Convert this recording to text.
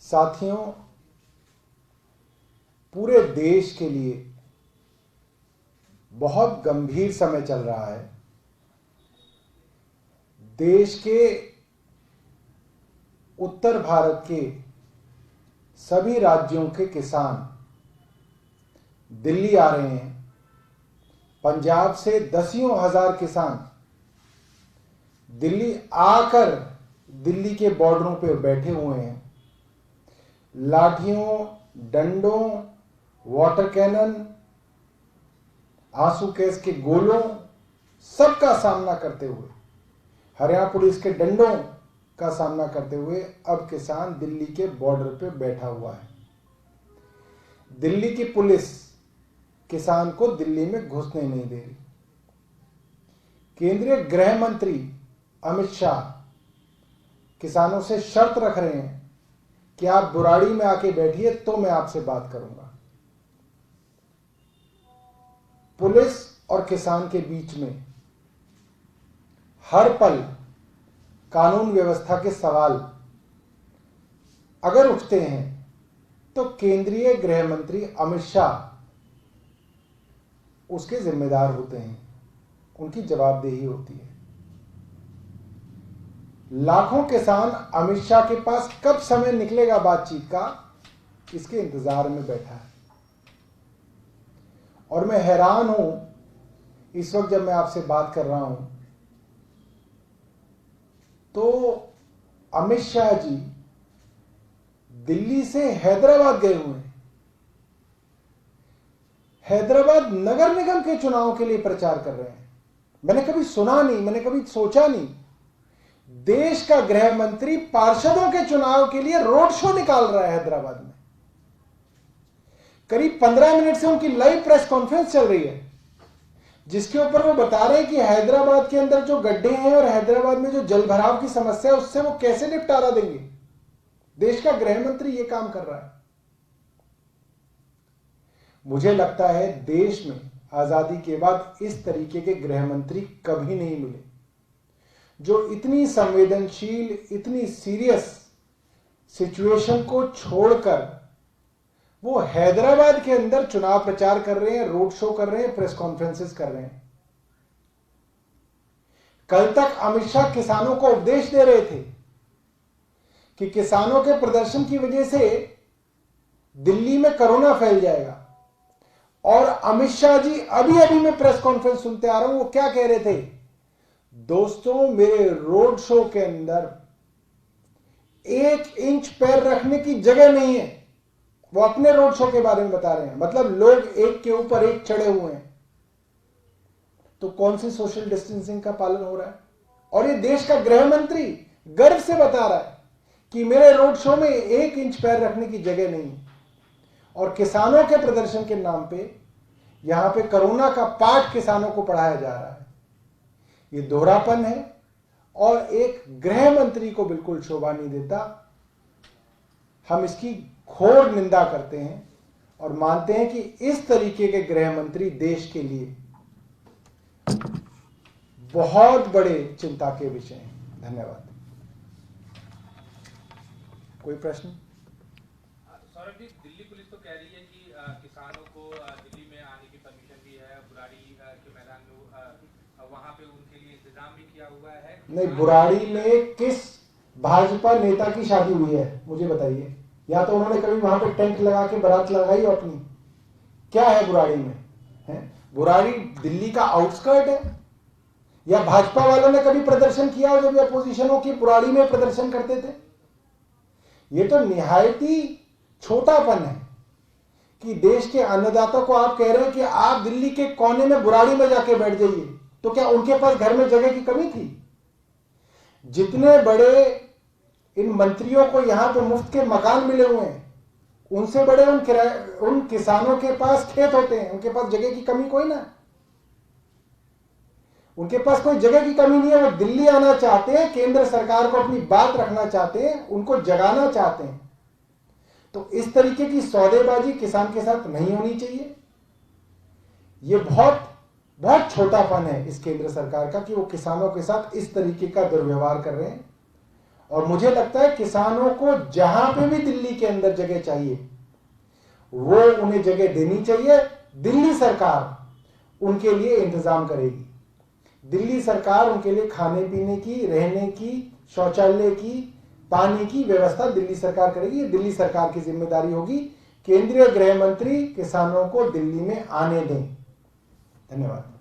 साथियों, पूरे देश के लिए बहुत गंभीर समय चल रहा है। देश के उत्तर भारत के सभी राज्यों के किसान दिल्ली आ रहे हैं। पंजाब से दसियों हजार किसान दिल्ली आकर दिल्ली के बॉर्डरों पर बैठे हुए हैं। लाठियों, डंडों, वाटर कैनन, आंसू गैस के गोलों सबका सामना करते हुए, हरियाणा पुलिस के डंडों का सामना करते हुए अब किसान दिल्ली के बॉर्डर पे बैठा हुआ है। दिल्ली की पुलिस किसान को दिल्ली में घुसने नहीं दे रही। केंद्रीय गृह मंत्री अमित शाह किसानों से शर्त रख रहे हैं कि आप बुराड़ी में आके बैठिए तो मैं आपसे बात करूंगा। पुलिस और किसान के बीच में हर पल कानून व्यवस्था के सवाल अगर उठते हैं तो केंद्रीय गृह मंत्री अमित शाह उसके जिम्मेदार होते हैं, उनकी जवाबदेही होती है। लाखों किसान अमित शाह के पास कब समय निकलेगा बातचीत का, इसके इंतजार में बैठा है। और मैं हैरान हूं इस वक्त जब मैं आपसे बात कर रहा हूं तो अमित शाह जी दिल्ली से हैदराबाद गए हुए हैं। हैदराबाद नगर निगम के चुनाव के लिए प्रचार कर रहे हैं। मैंने कभी सुना नहीं, मैंने कभी सोचा नहीं, देश का गृह मंत्री पार्षदों के चुनाव के लिए रोड शो निकाल रहा है हैदराबाद में। करीब 15 मिनट से उनकी लाइव प्रेस कॉन्फ्रेंस चल रही है, जिसके ऊपर वो बता रहे हैं कि हैदराबाद के अंदर जो गड्ढे हैं और हैदराबाद में जो जल भराव की समस्या है उससे वो कैसे निपटारा देंगे। देश का गृह मंत्री ये काम कर रहा है। मुझे लगता है देश में आजादी के बाद इस तरीके के गृह मंत्री कभी नहीं मिले, जो इतनी संवेदनशील, इतनी सीरियस सिचुएशन को छोड़कर वो हैदराबाद के अंदर चुनाव प्रचार कर रहे हैं, रोड शो कर रहे हैं, प्रेस कॉन्फ्रेंसेस कर रहे हैं। कल तक अमित शाह किसानों को उपदेश दे रहे थे कि किसानों के प्रदर्शन की वजह से दिल्ली में कोरोना फैल जाएगा। और अमित शाह जी अभी अभी मैं प्रेस कॉन्फ्रेंस सुनते आ रहा हूं, वो क्या कह रहे थे, दोस्तों मेरे रोड शो के अंदर 1 इंच पैर रखने की जगह नहीं है। वो अपने रोड शो के बारे में बता रहे हैं, मतलब लोग एक के ऊपर एक चढ़े हुए हैं। तो कौन सी सोशल डिस्टेंसिंग का पालन हो रहा है। और ये देश का गृह मंत्री गर्व से बता रहा है कि मेरे रोड शो में 1 इंच पैर रखने की जगह नहीं है। और किसानों के प्रदर्शन के नाम पे यहां पे कोरोना का पाठ किसानों को पढ़ाया जा रहा है। ये दोहरापन है और एक गृह मंत्री को बिल्कुल शोभा नहीं देता। हम इसकी घोर निंदा करते हैं और मानते हैं कि इस तरीके के गृह मंत्री देश के लिए बहुत बड़े चिंता के विषय हैं। धन्यवाद। कोई प्रश्न? सौरभ जी, दिल्ली पुलिस तो कह रही है कि किसानों को दिल्ली में आने की परमिशन दी है, बुराड़ी के मैदान में वहां पे उनके लिए इंतजाम भी किया हुआ है। नहीं, बुराड़ी में किस भाजपा नेता की शादी हुई है मुझे बताइए। या तो उन्होंने कभी वहां पे टेंट लगा के बारात लगाई हो अपनी? क्या है बुराड़ी में? है बुराड़ी दिल्ली का आउटस्कर्ट है? या भाजपा वालों ने कभी प्रदर्शन किया हो जब अपोजिशन हो कि बुराड़ी में प्रदर्शन करते थे? ये तो निहायती छोटापन है कि देश के अन्नदाता को आप कह रहे हैं कि आप दिल्ली के कोने में बुराड़ी में जाके बैठ जाइए। तो क्या उनके पास घर में जगह की कमी थी? जितने बड़े इन मंत्रियों को यहां पे मुफ्त के मकान मिले हुए हैं, उनसे बड़े उन किसानों के पास खेत होते हैं। उनके पास जगह की कमी कोई ना, उनके पास कोई जगह की कमी नहीं है। वो दिल्ली आना चाहते हैं, केंद्र सरकार को अपनी बात रखना चाहते हैं, उनको जगाना चाहते हैं। तो इस तरीके की सौदेबाजी किसान के साथ नहीं होनी चाहिए। ये बहुत बहुत छोटापन है इस केंद्र सरकार का कि वो किसानों के साथ इस तरीके का दुर्व्यवहार कर रहे हैं। और मुझे लगता है किसानों को जहां पे भी दिल्ली के अंदर जगह चाहिए वो उन्हें जगह देनी चाहिए। दिल्ली सरकार उनके लिए इंतजाम करेगी। दिल्ली सरकार उनके लिए खाने पीने की, रहने की, शौचालय की, पानी की व्यवस्था दिल्ली सरकार करेगी। ये दिल्ली सरकार की जिम्मेदारी होगी। केंद्रीय गृह मंत्री किसानों को दिल्ली में आने दें। धन्यवाद।